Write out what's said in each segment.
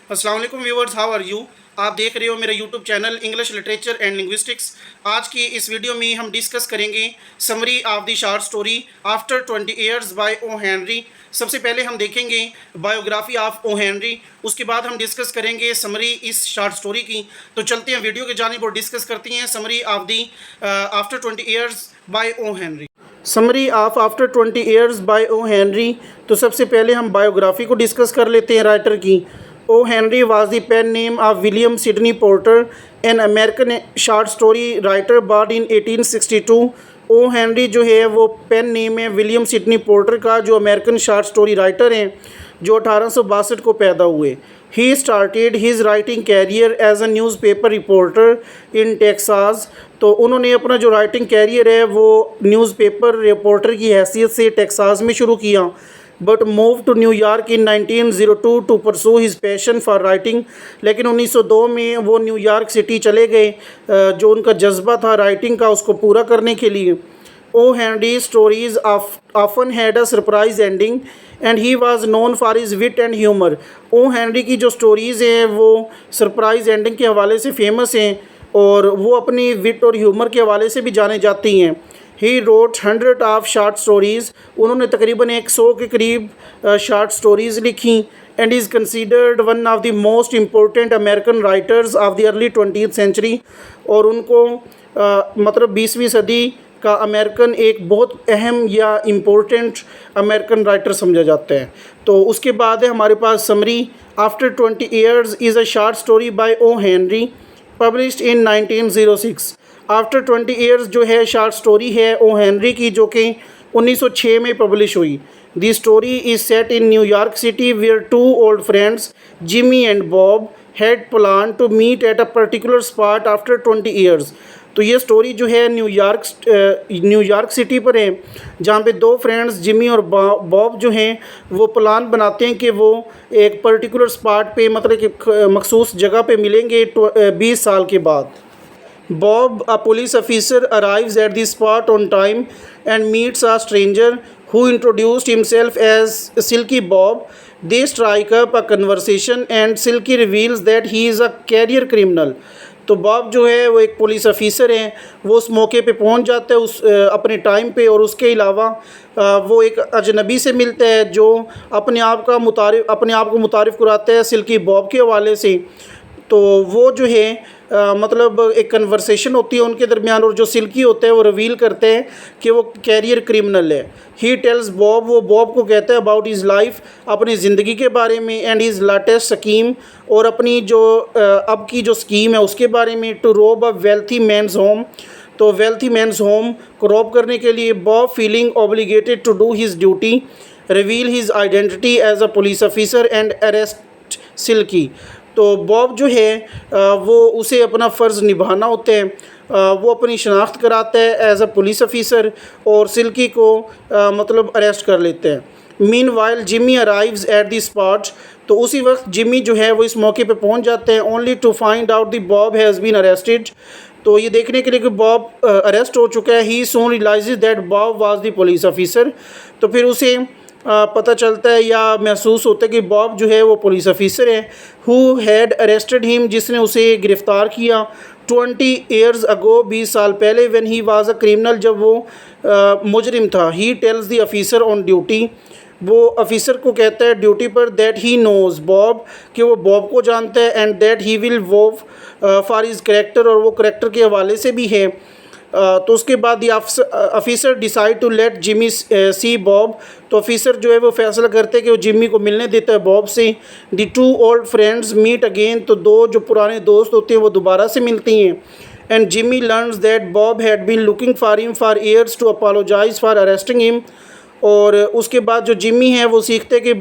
अस्सलाम वालेकुम viewers, how are you. आप देख रहे हो मेरा YouTube channel English literature and linguistics. आज की इस वीडियो में हम डिस्कस करेंगे summary of the short story after 20 years by O Henry. सबसे पहले हम देखेंगे बायोग्राफी ऑफ ओ हेनरी, उसके बाद हम डिस्कस करेंगे समरी इस शॉर्ट स्टोरी की। तो चलते हैं वीडियो के जानिब और डिस्कस करते हैं summary of the after 20 years by O Henry. Summary of after 20 years by O Henry. तो सबसे पहले हम बायोग्राफी को डिस्कस कर लेते हैं राइटर की। O. Henry was the pen name of William Sidney Porter, an American short story writer born in 1862। O. Henry जो है वो पेन नेम है विलियम सिडनी पोर्टर का, जो अमेरिकन शॉर्ट स्टोरी राइटर हैं जो 1862 को पैदा हुए। He started his writing career as a newspaper reporter in Texas। तो उन्होंने अपना जो राइटिंग कैरियर है वो न्यूज़पेपर रिपोर्टर की हैसियत से टेक्सास में शुरू किया। But move to New York in 1902 to pursue his passion for writing. लेकिन 1902 में वो न्यूयॉर्क सिटी चले गए, जो उनका जज्बा था राइटिंग का उसको पूरा करने के लिए। O Henry stories often had a surprise ending and he was known for his wit and humour. O Henry की जो स्टोरीज़ हैं वो सरप्राइज एंडिंग के हवाले से फेमस हैं और वो अपनी विट और ह्यूमर के हवाले से भी जाने जाती हैं। He wrote 100 of short stories. उन्होंने तकरीबन 100 के करीब शार्ट स्टोरीज़ लिखी। And is considered one of the most important American writers of the early 20th century. और उनको मतलब 20वीं सदी का अमेरिकन एक बहुत अहम या इम्पोर्टेंट अमेरिकन राइटर समझा जाता है। तो उसके बाद है हमारे पास summary. After 20 years is a short story by O Henry published in 1906। After 20 years जो है शार्ट स्टोरी है ओ हेनरी की, जो कि 1906 में पब्लिश हुई। The story is set in New York city where two old friends Jimmy and Bob had plan to meet at a particular spot after 20 years. तो ये स्टोरी जो है न्यूयॉर्क सिटी पर है, जहाँ पे दो फ्रेंड्स जिमी और बॉब जो हैं वो प्लान बनाते हैं कि वो एक पर्टिकुलर स्पॉट पे मतलब कि मखसूस जगह पे मिलेंगे 20 साल के बाद। Bob, a police officer, arrives at the spot on time and meets a stranger who introduced himself as Silky Bob. They strike up a conversation and Silky reveals that he is a career criminal। तो Bob जो है वो एक police officer हैं, वो उस मौके पे पहुंच जाता है उस अपने टाइम पे। और उसके अलावा वो एक अजनबी से मिलता है जो अपने आप को मुतारिफ़ कराता है सिल्की बॉब के हवाले से। तो वो जो है मतलब एक कन्वर्सेशन होती है उनके दरमियान, और जो सिल्की होता है वो रिवील करते हैं कि वो कैरियर क्रिमिनल है। ही टेल्स बॉब, वो बॉब को कहता है अबाउट हिज़ लाइफ, अपनी ज़िंदगी के बारे में, एंड हिज़ लेटेस्ट स्कीम, और अपनी जो अब की जो स्कीम है उसके बारे में, to rob a wealthy man's home. तो वेल्थी मैन्स होम को रॉब करने के लिए Bob feeling obligated to do his duty reveal his identity as a police officer and arrest Silky. तो बॉब जो है वो उसे अपना फ़र्ज़ निभाना होता है, वो अपनी शनाख्त कराता है एज अ पुलिस ऑफिसर और सिल्की को मतलब अरेस्ट कर लेते हैं। Mean while Jimmy arrives at the spot. तो उसी वक्त जिमी जो है वो इस मौके पे पहुंच जाते हैं, only to find out the Bob has been arrested. तो ये देखने के लिए कि बॉब अरेस्ट हो चुका है। He soon realizes that Bob was the police officer. तो फिर उसे पता चलता है या महसूस होता है कि बॉब जो है वो पुलिस ऑफिसर है। हु हैड अरेस्टेड हिम, जिसने उसे गिरफ़्तार किया 20 ईयर्स अगो, 20 साल पहले, when he was a criminal, जब वो मुजरिम था। He tells the officer on duty, वो ऑफिसर को कहता है ड्यूटी पर, दैट ही नोज़ बॉब, कि वो बॉब को जानता है, and that he will वोव for his character, और वो करेक्टर के हवाले से भी है। तो उसके बाद the officer decide to let Jimmy see Bob. तो ऑफिसर जो है वो फैसला करते हैं कि वो जिमी को मिलने देता है बॉब से। The two old friends meet again. तो दो जो पुराने दोस्त होते हैं वो दोबारा से मिलती हैं। And Jimmy learns that Bob had been looking for him for years to apologise for arresting him. और उसके बाद जो जिमी है वो सीखते हैं कि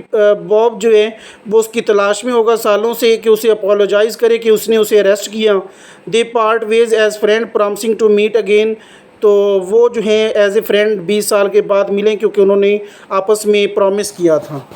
बॉब जो है वो उसकी तलाश में होगा सालों से कि उसे अपोलोजाइज़ करे कि उसने उसे अरेस्ट किया। They part ways as friend promising to meet again. तो वो जो है एज ए फ्रेंड 20 साल के बाद मिलें, क्योंकि उन्होंने आपस में प्रॉमिस किया था।